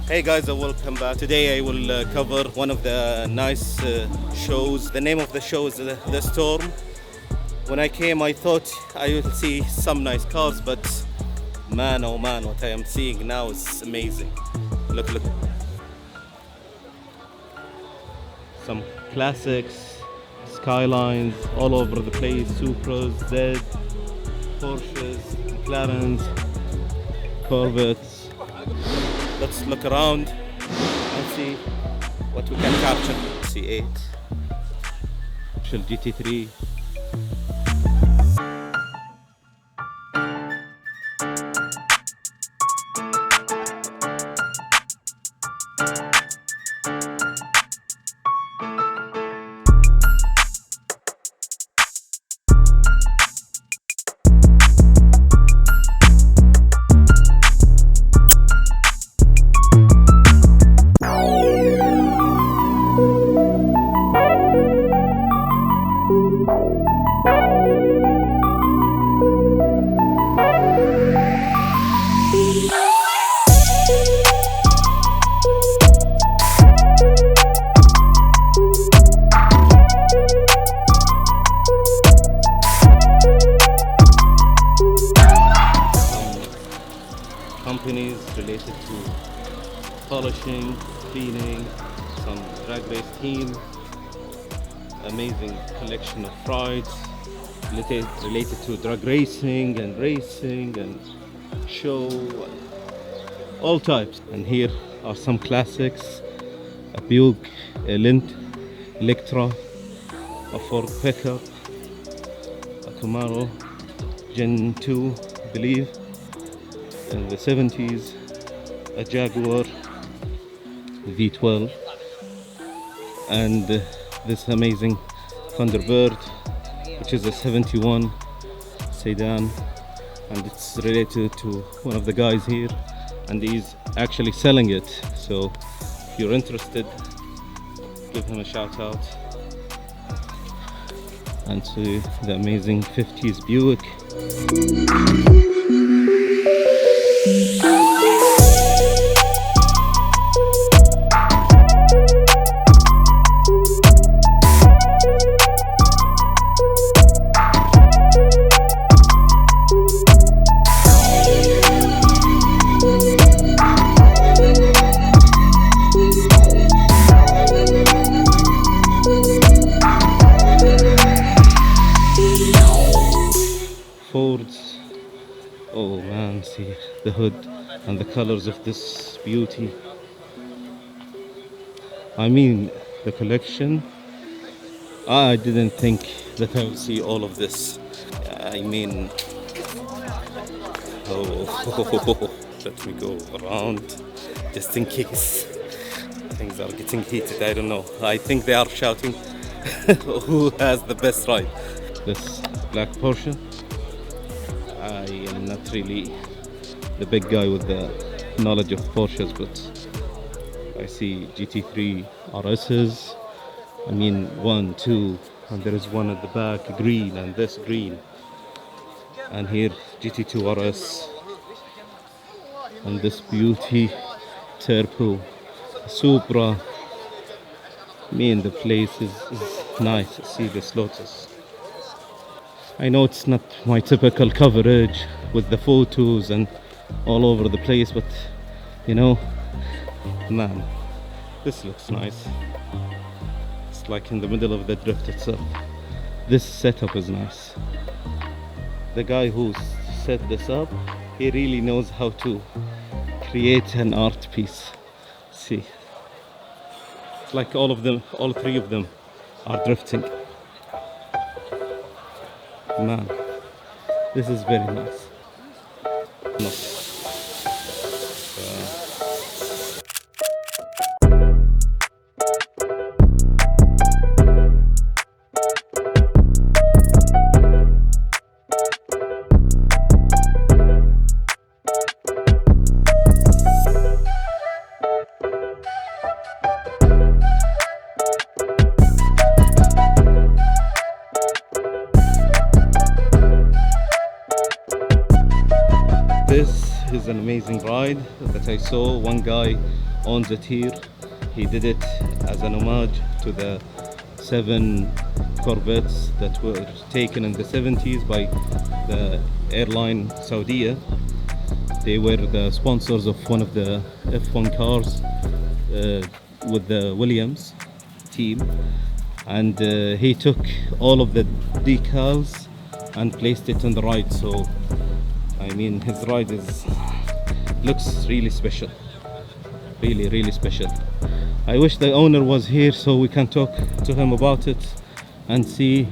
Hey guys, welcome back. Today I will cover one of the nice shows. The name of the show is the Storm. When I came, I thought I would see some nice cars, but man, oh man, what I am seeing now is amazing. Look, look. Some classics, Skylines, all over the place. Supras, Z, Porsches, McLarens, Corvettes. Let's look around and see what we can capture. C8, GT3. Companies related to polishing, cleaning, some drag race team, amazing collection of rides related to drag racing and show, all types. And here are some classics: a Buick, a Lindt, Electra, a Ford pickup, a Camaro Gen 2, I believe, in the 70s, a Jaguar V12, and this amazing Thunderbird, which is a 71 sedan, and it's related to one of the guys here, and he's actually selling it. So if you're interested, give him a shout out. And see the amazing 50s Buick. Fords. Oh man, see the hood and the colors of this beauty. I mean, the collection, I didn't think that I would see all of this. I mean, oh, let me go around just in case things are getting heated. I don't know. I think they are shouting who has the best ride. This black Porsche. I am not really the big guy with the knowledge of Porsches, but I see GT3 RSs. I mean 1, 2, and there is one at the back, green, and this green. And here GT2 RS, and this beauty Turbo Supra. I mean, the place is nice. See this Lotus. I know it's not my typical coverage with the photos and all over the place, but you know, man, this looks nice. It's like in the middle of the drift itself. This setup is nice. The guy who set this up, he really knows how to create an art piece. See, it's like all of them, all three of them are drifting. Man, this is very nice. No. This is an amazing ride that I saw. One guy owns it here. He did it as an homage to the 7 Corvettes that were taken in the 70s by the airline Saudia. They were the sponsors of one of the F1 cars with the Williams team, and he took all of the decals and placed it on the ride. So I mean, his ride looks really special, really special. I wish the owner was here so we can talk to him about it and see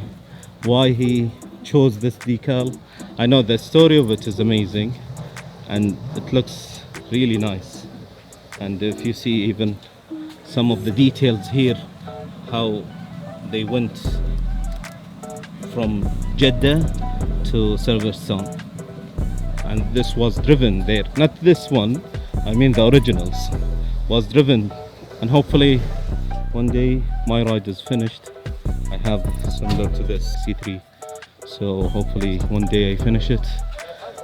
why he chose this decal. I know the story of it is amazing and it looks really nice, and if you see even some of the details here, how they went from Jeddah to Silverstone, and this was driven there, not this one, I mean the originals was driven. And hopefully one day my ride is finished. I have similar to this C3, so hopefully one day I finish it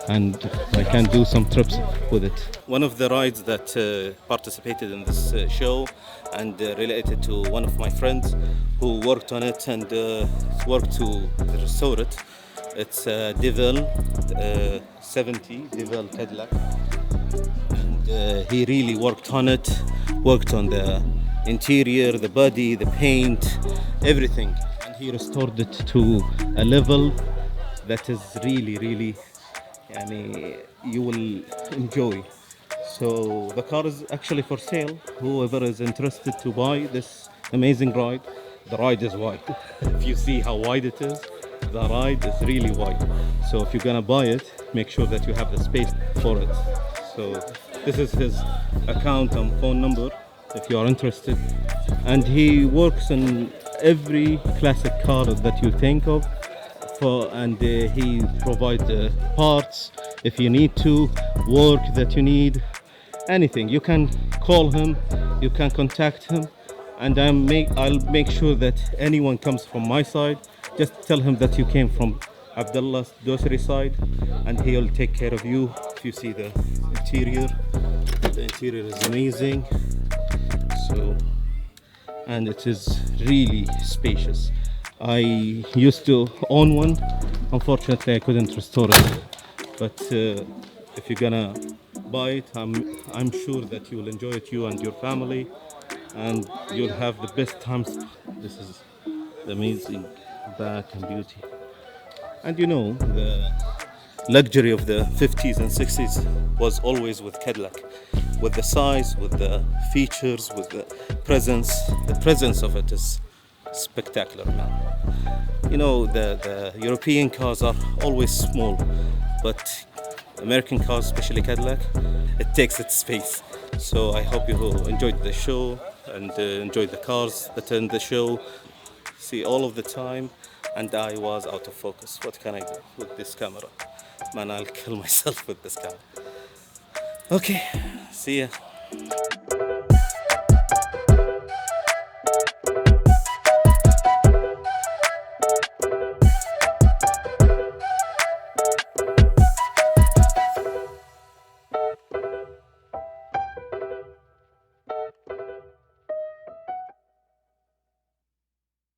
and I can do some trips with it. One of the rides that participated in this show and related to one of my friends who worked on it and worked to restore it. It's Devil 70 Devil Cadillac, and he really worked on it, worked on the interior, the body, the paint, everything, and he restored it to a level that is really you will enjoy. So the car is actually for sale. Whoever is interested to buy this amazing ride, the ride is wide. If you see how wide it is, the ride is really wide. So if you're gonna buy it, make sure that you have the space for it. So this is his account and phone number if you are interested. And he works on every classic car that you think of, and he provides parts if you need to, work that you need, anything. You can call him, you can contact him, and I'll make sure that anyone comes from my side, just tell him that you came from Abdullah's Dosri side, and he'll take care of you. If you see the interior is amazing. So, and it is really spacious. I used to own one. Unfortunately, I couldn't restore it. But if you're gonna buy it, I'm sure that you will enjoy it, you and your family, and you'll have the best times. This is the amazing back and beauty. And you know, the luxury of the 50s and 60s was always with Cadillac, with the size, with the features, with the presence. The presence of it is spectacular now. You know, the European cars are always small, but American cars, especially Cadillac, it takes its space. So I hope you enjoyed the show and enjoyed the cars that are in the show. See all of the time, and I was out of focus. What can I do with this camera? Man, I'll kill myself with this camera. Okay, see ya.